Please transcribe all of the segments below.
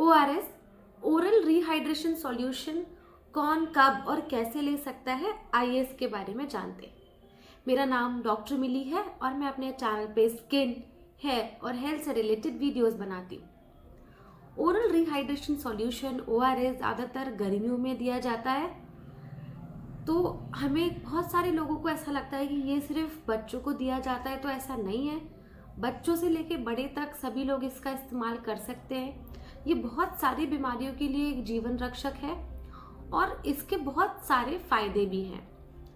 ORS oral rehydration solution कौन, कब और कैसे ले सकता है, आइए इसके बारे में जानते हैं। मेरा नाम डॉक्टर मिली है और मैं अपने चैनल पे स्किन, हेयर और हेल्थ से रिलेटेड वीडियोस बनाती हूँ। ओरल रिहाइड्रेशन सॉल्यूशन ORS ज़्यादातर गर्मियों में दिया जाता है। तो हमें बहुत सारे लोगों को ऐसा लगता है कि ये सिर्फ बच्चों को दिया जाता है, तो ऐसा नहीं है। बच्चों से लेके बड़े तक सभी लोग इसका इस्तेमाल कर सकते हैं। ये बहुत सारी बीमारियों के लिए एक जीवन रक्षक है और इसके बहुत सारे फायदे भी हैं।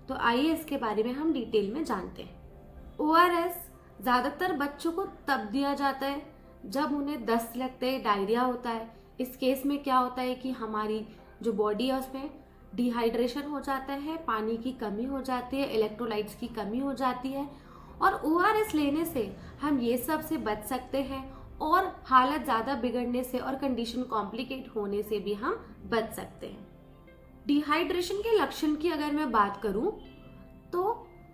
तो आइए इसके बारे में हम डिटेल में जानते हैं। ORS ज़्यादातर बच्चों को तब दिया जाता है जब उन्हें दस्त लगते हैं, डायरिया होता है। इस केस में क्या होता है कि हमारी जो बॉडी है उसमें डिहाइड्रेशन हो जाता है, पानी की कमी हो जाती है, इलेक्ट्रोलाइट्स की कमी हो जाती है। और ORS लेने से हम ये सब से बच सकते हैं और हालत ज़्यादा बिगड़ने से और कंडीशन कॉम्प्लिकेट होने से भी हम बच सकते हैं। डिहाइड्रेशन के लक्षण की अगर मैं बात करूं तो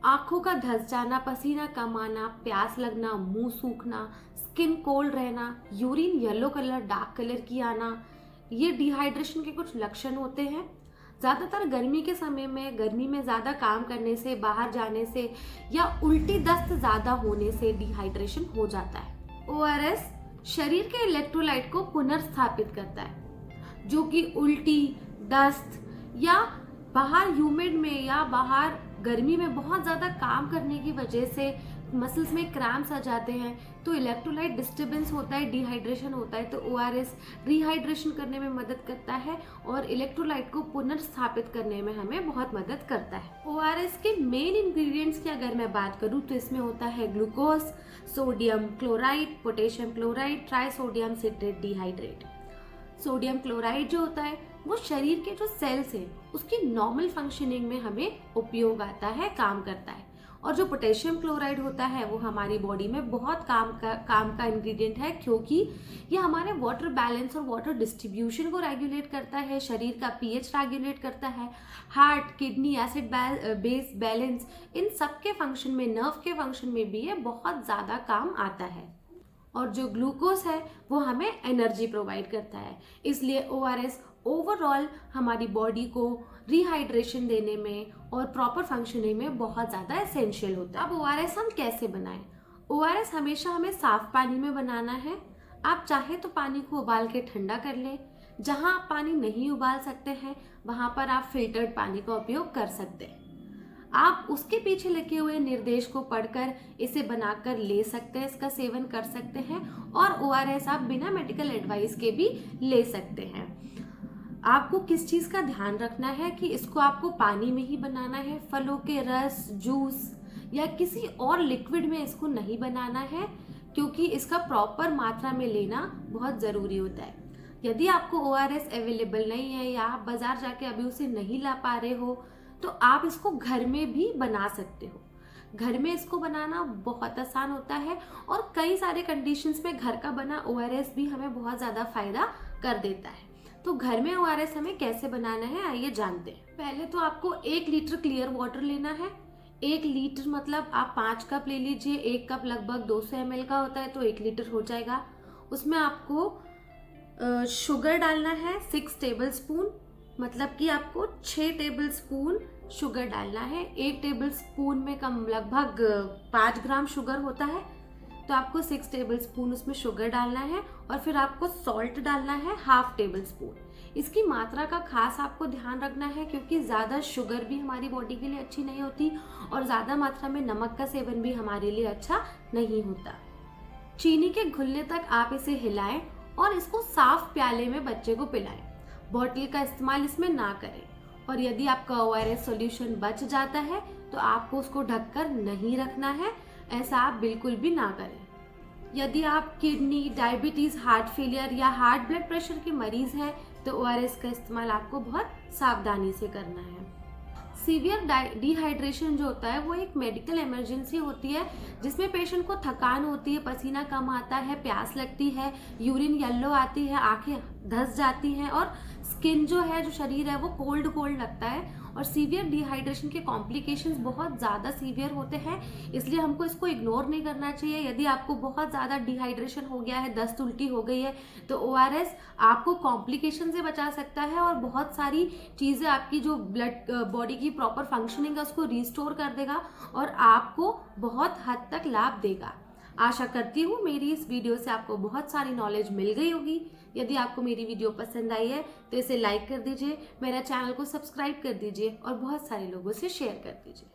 आंखों का धंस जाना, पसीना कम आना, प्यास लगना, मुंह सूखना, स्किन कोल्ड रहना, urine yellow colour, dark colour की आना, ये डिहाइड्रेशन के कुछ लक्षण होते हैं। ज़्यादातर गर्मी के समय में, गर्मी में ज़्यादा काम करने से, बाहर जाने से या उल्टी दस्त ज़्यादा होने से डिहाइड्रेशन हो जाता है। ORS शरीर के इलेक्ट्रोलाइट को पुनर्स्थापित करता है, जो कि उल्टी, दस्त या बाहर ह्यूमिड में या बाहर गर्मी में बहुत ज़्यादा काम करने की वजह से मसल्स में क्रैम्प्स आ जाते हैं, तो इलेक्ट्रोलाइट डिस्टर्बेंस होता है, डिहाइड्रेशन होता है। तो ORS रिहाइड्रेशन करने में मदद करता है और इलेक्ट्रोलाइट को पुनर्स्थापित करने में हमें बहुत मदद करता है। ORS के मेन इंग्रेडिएंट्स की अगर मैं बात करूँ तो इसमें होता है glucose, sodium chloride, potassium chloride, trisodium citrate dehydrate. Sodium chloride जो होता है वो शरीर के जो सेल्स हैं उसकी नॉर्मल फंक्शनिंग में हमें उपयोग आता है, काम करता है। और जो पोटेशियम क्लोराइड होता है वो हमारी बॉडी में बहुत काम का इंग्रेडिएंट है, क्योंकि ये हमारे वाटर बैलेंस और वाटर डिस्ट्रीब्यूशन को रेगुलेट करता है, शरीर का pH रेगुलेट करता है, heart, kidney, acid base balance, इन सब के फंक्शन में, नर्व के फंक्शन में भी ये बहुत ज़्यादा काम आता है। और जो ग्लूकोज है वो हमें एनर्जी प्रोवाइड करता है। इसलिए ORS ओवरऑल हमारी बॉडी को रिहाइड्रेशन देने में और प्रॉपर फंक्शनिंग में बहुत ज़्यादा एसेंशियल होता है। अब ORS हम कैसे बनाएं? ORS हमेशा हमें साफ पानी में बनाना है। आप चाहे तो पानी को उबाल के ठंडा कर लें। जहां आप पानी नहीं उबाल सकते हैं वहां पर आप फिल्टर्ड पानी का उपयोग कर सकते हैं। आप उसके पीछे लिखे हुए निर्देश को पढ़कर इसे बनाकर ले सकते हैं, इसका सेवन कर सकते हैं। और ORS आप बिना मेडिकल एडवाइस के भी ले सकते हैं। आपको किस चीज़ का ध्यान रखना है कि इसको आपको पानी में ही बनाना है, फलों के रस, जूस या किसी और लिक्विड में इसको नहीं बनाना है, क्योंकि इसका प्रॉपर मात्रा में लेना बहुत ज़रूरी होता है। यदि आपको ORS अवेलेबल नहीं है या आप बाज़ार जाके अभी उसे नहीं ला पा रहे हो तो आप इसको घर में भी बना सकते हो। घर में इसको बनाना बहुत आसान होता है और कई सारे कंडीशंस में घर का बना ORS भी हमें बहुत ज़्यादा फायदा कर देता है। तो घर में ORS हमें कैसे बनाना है आइए जानते हैं। पहले तो आपको 1 लीटर क्लियर वाटर लेना है। 1 लीटर मतलब आप 5 कप ले लीजिए, 1 कप लगभग 200 ml का होता है, तो 1 लीटर हो जाएगा। उसमें आपको शुगर डालना है 6 टेबल स्पून, मतलब कि आपको 6 टेबल स्पून शुगर डालना है। 1 टेबल स्पून में कम लगभग 5 ग्राम शुगर होता है, तो आपको 6 टेबल स्पून उसमें शुगर डालना है। और फिर आपको सॉल्ट डालना है 1/2 टेबल स्पून। इसकी मात्रा का खास आपको ध्यान रखना है, क्योंकि ज़्यादा शुगर भी हमारी बॉडी के लिए अच्छी नहीं होती और ज़्यादा मात्रा में नमक का सेवन भी हमारे लिए अच्छा नहीं होता। चीनी के घुलने तक आप इसे हिलाएं और इसको साफ प्याले में बच्चे को पिलाएं। बॉटल का इस्तेमाल इसमें ना करें। और यदि आपका ORS सॉल्यूशन बच जाता है तो आपको उसको ढककर नहीं रखना है, ऐसा आप बिल्कुल भी ना करें। यदि आप किडनी, डायबिटीज़, हार्ट फेलियर या हार्ट ब्लड प्रेशर के मरीज़ हैं तो ORS का इस्तेमाल आपको बहुत सावधानी से करना है। सीवियर डिहाइड्रेशन जो होता है वो एक मेडिकल इमरजेंसी होती है, जिसमें पेशेंट को थकान होती है, पसीना कम आता है, प्यास लगती है, यूरिन येलो आती है, आंखें धंस जाती हैं और स्किन जो है, जो शरीर है वो कोल्ड लगता है और सीवियर डिहाइड्रेशन के कॉम्प्लिकेशंस बहुत ज़्यादा सीवियर होते हैं, इसलिए हमको इसको इग्नोर नहीं करना चाहिए। यदि आपको बहुत ज़्यादा डिहाइड्रेशन हो गया है, दस्त उल्टी हो गई है, तो ORS आपको कॉम्प्लिकेशन से बचा सकता है और बहुत सारी चीज़ें, आपकी जो ब्लड बॉडी की प्रॉपर फंक्शनिंग है उसको रिस्टोर कर देगा और आपको बहुत हद तक लाभ देगा। आशा करती हूँ मेरी इस वीडियो से आपको बहुत सारी नॉलेज मिल गई होगी। यदि आपको मेरी वीडियो पसंद आई है तो इसे लाइक कर दीजिए, मेरा चैनल को सब्सक्राइब कर दीजिए और बहुत सारे लोगों से शेयर कर दीजिए।